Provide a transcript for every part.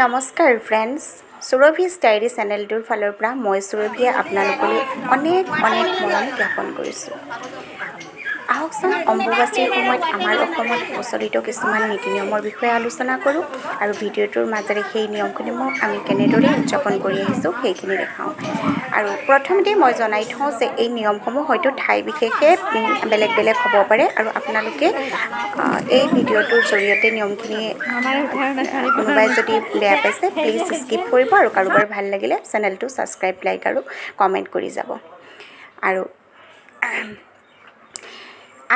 নমস্কাৰ ফ্ৰেণ্ডছ, সুৰভি ডায়েৰী চেনেলটোৰ ফালৰ পৰা মই সুৰভিয়ে আপোনালোকলৈ অনেক মৰম জ্ঞাপন কৰিছোঁ। আহকচোন অম্বুবাচীৰ সময়ত আমাৰ অসমত প্ৰচলিত কিছুমান নীতি নিয়মৰ বিষয়ে আলোচনা কৰোঁ আৰু ভিডিঅ'টোৰ মাজেৰে সেই নিয়মসমূহ আমি কেনেদৰে উদযাপন কৰি আহিছোঁ সেইখিনি দেখাওঁ। আৰু প্ৰথমতে মই জনাই থওঁ যে এই নিয়মসমূহ হয়তো ঠাই বিশেষে বেলেগ হ'ব পাৰে আৰু আপোনালোকে এই ভিডিঅ'টোৰ জৰিয়তে নিয়মখিনি কোনোবাই যদি বেয়া পাইছে প্লিজ স্কিপ কৰিব আৰু কাৰোবাৰ ভাল লাগিলে চেনেলটো ছাবস্ক্ৰাইব, লাইক আৰু কমেণ্ট কৰি যাব। আৰু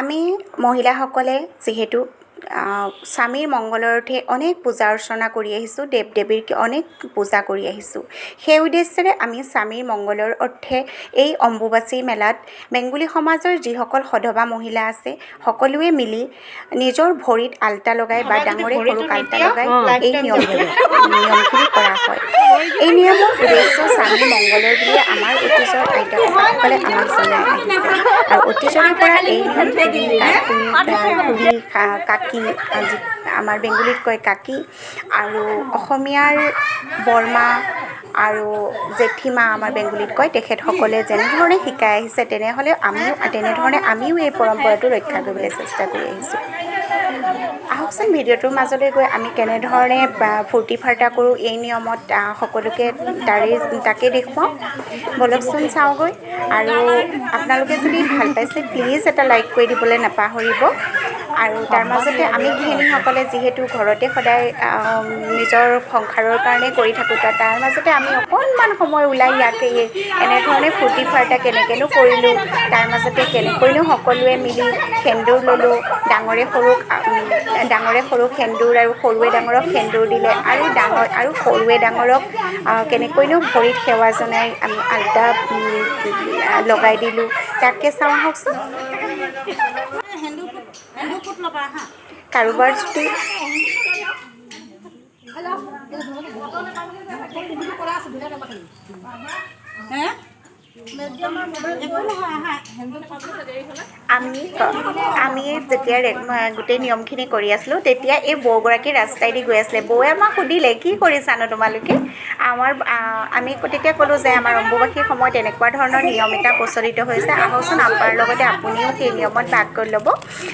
আমি মহিলাসকলে যিহেতু স্বামীৰ মংগলাৰ্থে অনেক পূজা অৰ্চনা কৰি আহিছোঁ, দেৱ দেৱীৰ অনেক পূজা কৰি আহিছোঁ। সেই উদ্দেশ্যেৰে আমি স্বামীৰ মংগলৰ অৰ্থে এই অম্বুবাচী মেলাত বেংগলী সমাজৰ যিসকল সধবা মহিলা আছে সকলোৱে মিলি নিজৰ ভৰিত আলতা লগাই বা ডাঙৰে সৰুক আলতা লগাই এই নিয়মখিনি কৰা হয়। এই নিয়মৰ উদ্দেশ্য স্বামীৰ মংগলৰ বুলি আমাৰ অতীজৰ আইতাসকলে আমাক জনাই আহিছে আৰু অতীজৰে পৰা এই নিয়ম খুৰী কাকি, আজি আমাৰ বেংগলীত কয় কাকি আৰু অসমীয়াৰ বৰমা আৰু জেঠীমা আমাৰ বেংগলীত কয়, তেখেতসকলে যেনেধৰণে শিকাই আহিছে তেনেধৰণে আমিও এই পৰম্পৰাটো ৰক্ষা কৰিবলৈ চেষ্টা কৰি আহিছোঁ। আহকচোন ভিডিঅ'টোৰ মাজলৈ গৈ আমি কেনেধৰণে ফূৰ্তি ফাৰ্তা কৰোঁ এই নিয়মত সকলোকে তাকে দেখুৱাওঁ। বলকচোন চাওঁগৈ। আৰু আপোনালোকে যদি ভাল পাইছে প্লিজ এটা লাইক কৰি দিবলৈ নাপাহৰিব। আৰু তাৰ মাজতে আমি গৃহিণীসকলে যিহেতু ঘৰতে সদায় নিজৰ সংসাৰৰ কাৰণে কৰি থাকোঁ, তাৰ মাজতে আমি অকণমান সময় ওলাই ইয়াতে এনেধৰণে ফূৰ্তি ফাৰ্তা কেনেকৈনো কৰিলোঁ, তাৰ মাজতে কেনেকৈনো সকলোৱে মিলি সেন্দুৰ ল'লোঁ, ডাঙৰে সৰুক সেন্দুৰ আৰু সৰুৱে ডাঙৰক সেন্দুৰ দিলে আৰু সৰুৱে ডাঙৰক কেনেকৈনো ভৰিত সেৱা জনাই আমি আলতা লগাই দিলোঁ, তাকে চাওঁ আহকচোন। কাৰোবাৰ যদি আমি যেতিয়া গোটেই নিয়মখিনি কৰি আছিলোঁ তেতিয়া এই বৌগৰাকী ৰাস্তাইদি গৈ আছিলে। বৌৱে আমাক সুধিলে, কি কৰিছানো তোমালোকে? আমি তেতিয়া ক'লোঁ যে আমাৰ অম্বুবাচীৰ সময়ত এনেকুৱা ধৰণৰ নিয়ম এটা প্ৰচলিত হৈছে, আহকচোন আপোনাৰ লগতে আপুনিও সেই নিয়মত ভাগ কৰি ল'ব।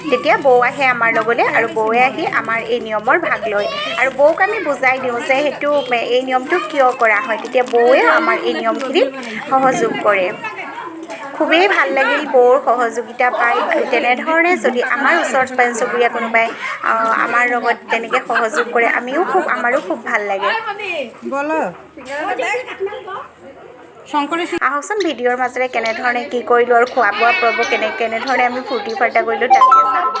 তেতিয়া বৌ আহে আমাৰ লগলৈ আৰু বৌৱে আহি আমাৰ এই নিয়মৰ ভাগ লয় আৰু বৌক আমি বুজাই দিওঁ যে এই নিয়মটো কিয় কৰা হয়। তেতিয়া বৌৱে আমাৰ এই নিয়মখিনিত সহযোগ কৰে। খুবেই ভাল লাগিল বৌৰ সহযোগিতা পাই। আৰু তেনেধৰণে যদি আমাৰ ওচৰত চুবুৰীয়া কোনোবাই আমাৰ লগত তেনেকৈ সহযোগ কৰে আমাৰো খুব ভাল লাগে। আহকচোন ভিডিঅ'ৰ মাজেৰে কেনেধৰণে কি কৰিলোঁ আৰু খোৱা বোৱা পৰ্ব কেনেধৰণে আমি ফূৰ্তি ফাৰ্তা কৰিলোঁ তাকে চাওঁ।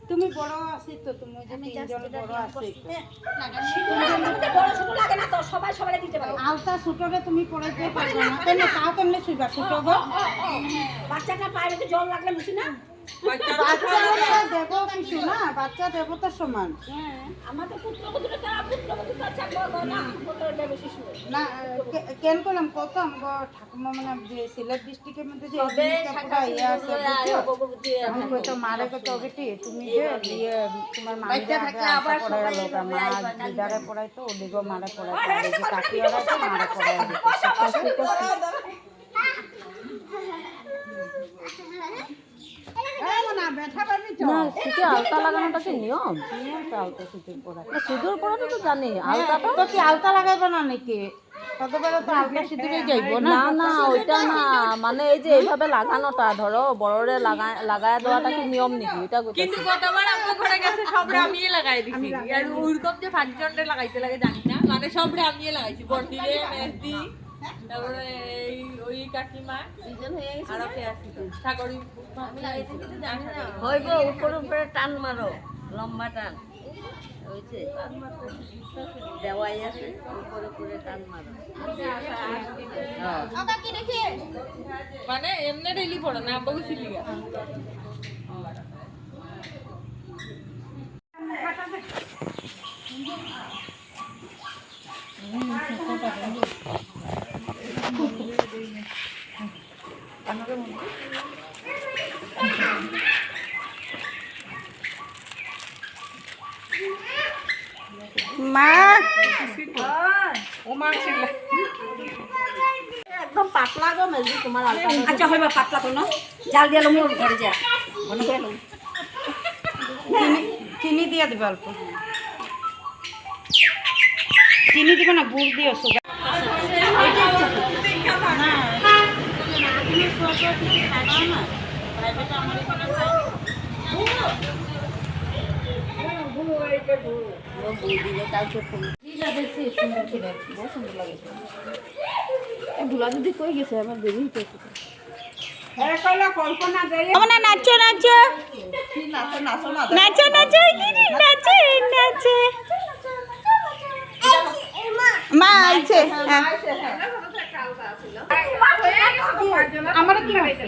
তুমি বড় আছিস তো, তুমি যে তিনজন বড় আছিস সবাই দিতে পারো। আলতা ছোটরে তুমি পড়াইতে পারবে না, কেন তাও কেমনে শুইবা ছোট গো? বাচ্চাটা পায়ে জল লাগলে বুঝি না, বাচ্চা দেবো কিছু না, বাচ্চা দেবতার সমান। আমাদের পুত্রবধূরা না কেন করলাম কত আমার ঠাকুমা মানে যে সিলেট ডিস্ট্রিক্টের মধ্যে যে ইয়ে আছে আমি কইতো মারে কত বেটি তুমি যে তোমার মামিরা আবার পড়ায় লোক মা দিদারে পড়াইতো ওদিকে মারে পড়াইতো আর যে কাকিয়ারা তো মারে পড়ায় দিত। না শীতে আলতা লাগানোটা কি নিয়ম? আলতা শীতের পড়া সিঁদুর পরাটা তো জানি, আলতাটা তো কি আলতা লাগাইবো না নাকি? ততবারে তো আলতা সিঁদুরে যাইবো না। না ওইটা না, মানে এই যে এইভাবে লাগানোটা ধরো বড়রে লাগায় দেওয়াটা কি নিয়ম নাকি? এটা কিন্তু গতবার আমার ঘরে গেছে সবরে আমিই লাগাই দিছি আর ওইরকম যে পাঁচজনরে লাগাইতে লাগে জানি না, মানে সবরে আমিই লাগাইছি, বর্দিরে মেহেদি তারপরে ওই কাকিমা দুজন হয়ে গেছে আর ওকে আসি সাগরী হইব উপরে টান মারো, লম্বা টান হয়েছে দেওয়াই আছে, উপরে টান মারো। মানে এমনি ডেইলি পড়ো না, আব্বাকে সিলিগা মা একদম পাতলা গো মেজি তোমার আলতা আচ্ছা হইবা পাতলা তো না জাল দিয়ে লম ঘরে যা মনে করে লম চিনি দিয়ে দিবে অল্প চিনি দিবে না গুড় দিও সুগার ধুলা যদি কই গেছে আমার দেরি হইতে কল্পনা দেয় না নাচো নাচো নাচো নাচো নাচো নাচো মা আইছে আমার কি হয়েছে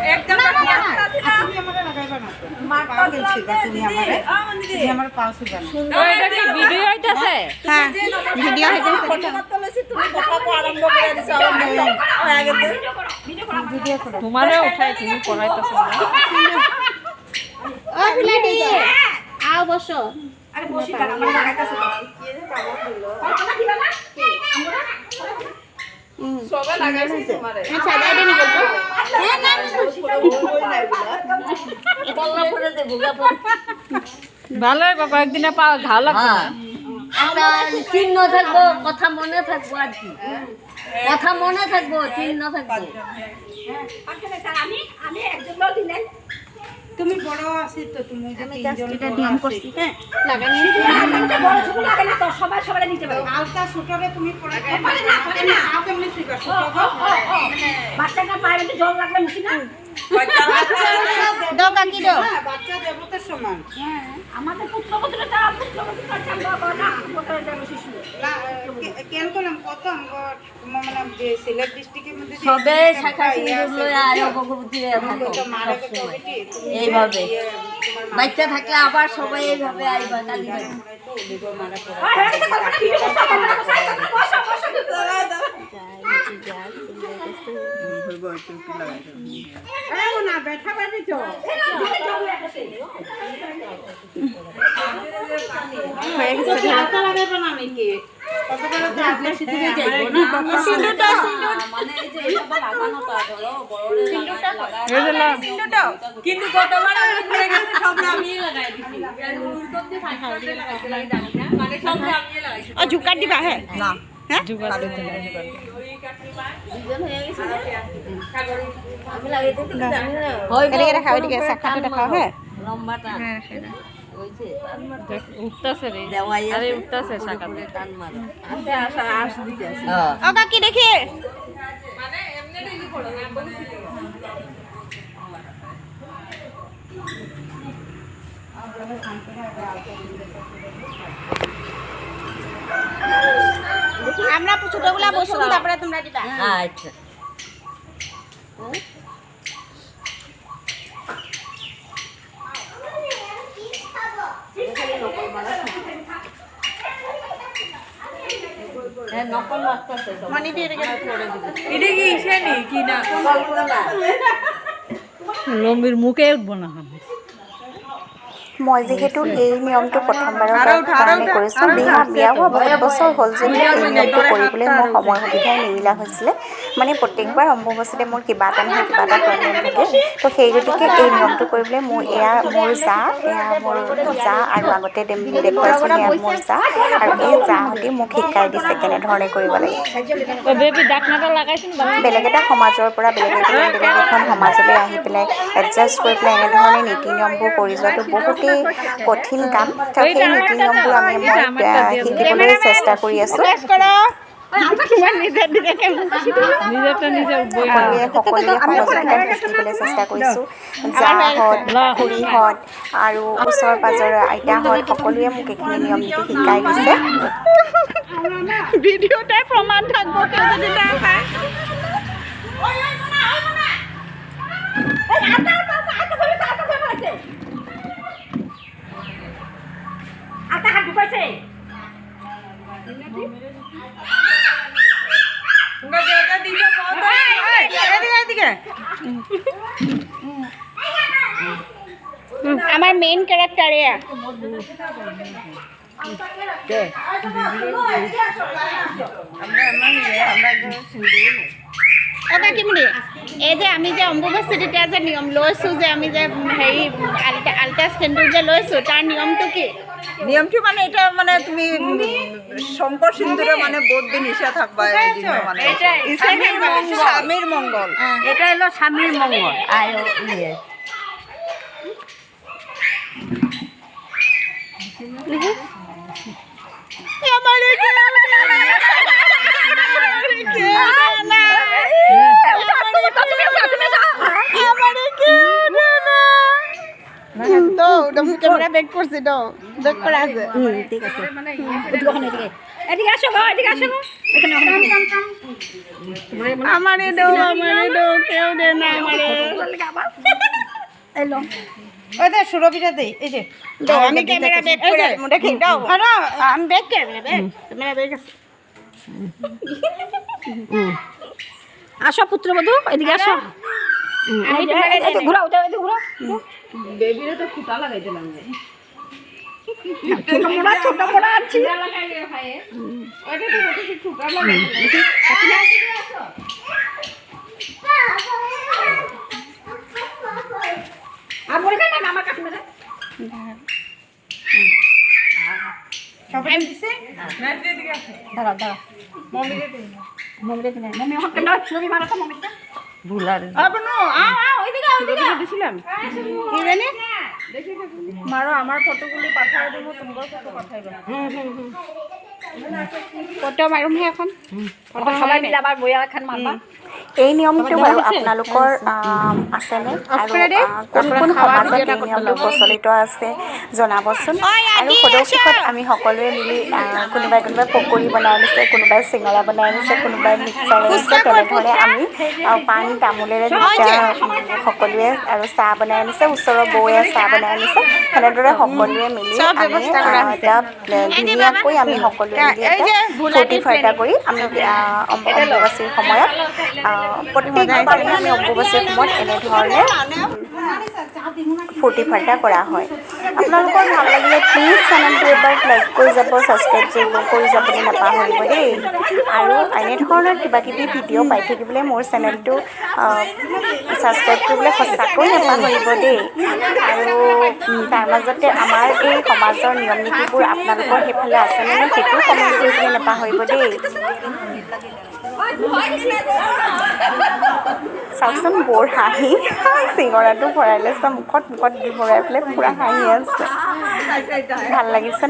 একদম তুমি আমারে লাগাইবা না পাও গেলছি তুমি আমারে তুমি আমার পাও ছিবা না এটা কি ভিডিও হইতাছে হ্যাঁ ভিডিও হইতেছে তুমি কথা কো আরম্ভ করে দিছো আগে ভিডিও করো তোমারে উঠাই তুমি পড়াইতাছ না ও ফুলাডি আও বসো আরে বসি দাঁড়া আমার লাগাইতাছে কল্পনা দিবা না সবাই লাগাইছে তোমারে সাজাই দিনি বলতো হ্যাঁ না বললা পড়ে দে ভুগা পড়ে ভালোই বাবা একদিনে পা ঘা লাগবে না একটা চিহ্ন থাকবো কথা মনে থাকবো আর কি কথা মনে থাকবো চিহ্ন থাকবো আমি একজন লোক দিলেন তুমি বড় আছি তো তুমি যে তিনজন এটা নিয়ম করছি হ্যাঁ লাগাই বড় ছোট লাগে না তো সবাই সবাই নিতে পারে আলতা সুটরে তুমি পড়ে পারে না আও কেমনে শিখা সুটো বাচ্চাটা পায়ে জল লাগলে মুশি না দাও কাকি দাও বাচ্চা দেবতার সমান আমাদের পুত্রবধূটা চাঙ্গা না কোথায় যাবে শিশু কেন করলাম কত আমগো মানে যে সিলেট ডিস্ট্রিক্টের মধ্যে যে সবে শাখা সিঁদুর লয়ে আয়ো ভগবতী থাকো সবসময়। এইভাবে বাচ্চা থাকলে আবার সবাই এইভাবে আইবা কালী বাড়ি না ব্যথা পাবি তো হয়ে গেছে আলতা লাগাইবা না নাকি কত বড় তো আপনি সিঁদুরে যাইবো না সিঁদুরটা মানে এই যে এইভাবে লাগানোটা ধরো বড়রে কিন্তু গতবার আমি ঘুরে গেছে সব আমিই লাগাই দিছি আর উল্টো দিয়ে ফাইটে লাগাইতে লাগে জানি না মানে সব আমিই লাগাইছি ও ঝুকার দিবা হ্যাঁ না হ্যাঁ ওই কাকিমা দুজন হয়ে গেছে সাগরে আমি লাগাইতে তো জানি না এদিকে রাখা ওইদিকে শাখাটা দেখাও হ্যাঁ লম্বাটা হইছে উঠতাছে রে দেওয়াই আরে আছে উঠতাছে শাখা করে টান মারো আস্তে আস্তে আস দিতে আছে ও কাকি দেখি মানে এমনি রেডি করো না বলছি আমরা ছোটগুলা বসুন তারপরে তোমরা দিবা আচ্ছা নকল লাগতেছে মনি দিয়ে রেখে করে দিবে এটা কি ইসেনি কি না কল্পনা লম্বির মুখে উঠবো না মই যিহেতু এই নিয়মটো প্ৰথমবাৰৰ কাৰণে কৰিছোঁ বিয়া হোৱা বহুত বছৰ হ'ল যদিও এই নিয়মটো কৰিবলৈ মোৰ সময় সুবিধাই নিমিলা হৈছিলে মানে প্ৰত্যেকবাৰ অম্বুবাচীতে মোৰ কিবা এটা নহয় কিবা এটা প্ৰব্লেম থাকে তো সেই গতিকে এই নিয়মটো কৰিবলৈ মোৰ মোৰ জা আৰু আগতে দেখুৱাইছোঁ মোৰ জা আৰু এই জাহঁতে মোক শিকাই দিছে কেনেধৰণে কৰিব লাগে বেবি ডাকনাটা লাগাইছিল বেলেগ এটা সমাজৰ পৰা বেলেগ এখন সমাজলৈ আহি পেলাই এডজাষ্ট কৰি পেলাই এনেধৰণে নীতি নিয়মবোৰ কৰি যোৱাটো বহুতেই কঠিন কাম সেই নীতি নিয়মবোৰ মই শিকিবলৈ চেষ্টা কৰি আছোঁ সকলোৱে সহযোগিতা শিকিবলৈ চেষ্টা কৰিছোঁ জাহঁত খুৰীহঁত আৰু ওচৰ পাজৰৰ আইতাহঁত সকলোৱে মোক এইখিনি নিয়ম নীতি শিকাই দিছে ভিডিঅ'তে প্ৰমাণ থাকিব যদি নাপায় আমার মেইন ক্যারেক্টার এয়া কাকিমুনি এই যে আমি যে অম্বুবাচীত এতিয়া যে নিয়ম লৈছোঁ যে আমি যে হেৰি আল্টা স্কেণ্ডুল যে লৈছোঁ তাৰ নিয়মটো কি? নিয়মটো মানে এটা মানে তুমি শঙ্কর সিন্দুরে মানে বৌদ্ধ নিশা থাকবা এই দিন মানে স্বামীর মঙ্গল এটা হলো স্বামীর মঙ্গল আর ইয়ে ক্যামেরা ব্যাক করছি তো ব্যাক করা আছে ঠিক আছে এদিকে আসো গো এদিকে আসো গো এখানে আমারে দাও কেউ দে না আমারে এলো ওই দে সুরভিটা দেই এই যে দাও আমি ক্যামেরা ব্যাক করে দেখি দাও আমি ব্যাক ক্যামেরা ব্যাক আছে আসো পুত্রবধূ এদিকে আসো ঘুরাও এদিকে ঘুরাও বেবিরে তো ফুটা লাগাই দিলাম ছোট মোড়া আছি আর বলে না আমার কাছে সবাই দিছে দাঁড়াও দাঁড়াও মমিরে দিলে মমি হচ্ছে না ছবি মারা তো মমিটা ভুলার আপনো ওইদিকে দিছিলাম কি জানি মারো আমার ফটোগুলি পাঠাই দেবো তোমার ফটো পাঠাইবা ফটো মাৰুমহে এখন সবাই মিলে আবার বইয়া এখন মারবা এই নিয়মটো বাৰু আপোনালোকৰ আছেনে আৰু কোন কোন সমাজত এই নিয়মটো প্ৰচলিত আছে জনাবচোন আৰু সদৌ আমি সকলোৱে মিলি কোনোবাই পকৰি বনাই আনিছে কোনোবাই চিঙৰা বনাই আনিছে কোনোবাই মিক্সাৰ আনিছে তেনেধৰণে আমি পাণ তামোলেৰে দুটা সকলোৱে আৰু চাহ বনাই আনিছে ওচৰৰ বৌয়ে চাহ বনাই আনিছে সেনেদৰে সকলোৱে মিলি আমি এটা ধুনীয়াকৈ আমি সকলোৱে মিলি এটা ফূৰ্তি ফাৰ্তা কৰি আমি অম্বুবাচীৰ সময়ত প্ৰত্যেকবাৰে আমি অম্বুবাচীৰ সময়ত এনেধৰণে ফূৰ্তি ফাৰ্তা কৰা হয় আপোনালোকৰ ভাল লাগিলে প্লিজ চেনেলটো এবাৰ লাইক কৰি যাব ছাবস্ক্ৰাইব কৰি যাবলৈ নাপাহৰিব দেই আৰু এনেধৰণৰ কিবা কিবি ভিডিঅ' পাই থাকিবলৈ মোৰ চেনেলটো ছাবস্ক্ৰাইব কৰিবলৈ সঁচাকৈ নাপাহৰিব দেই আৰু তাৰ মাজতে আমাৰ এই সমাজৰ নিয়ম নীতিবোৰ আপোনালোকৰ সেইফালে আছেনে নাই সেইটো কমেণ্ট কৰিবলৈ নাপাহৰিব দেই চাওকচোন বৰ হাঁহি চিঙৰাটো ভৰাই লৈছে মুখত দি ভৰাই পেলাই পূৰা হাঁহি আছে ভাল লাগিছে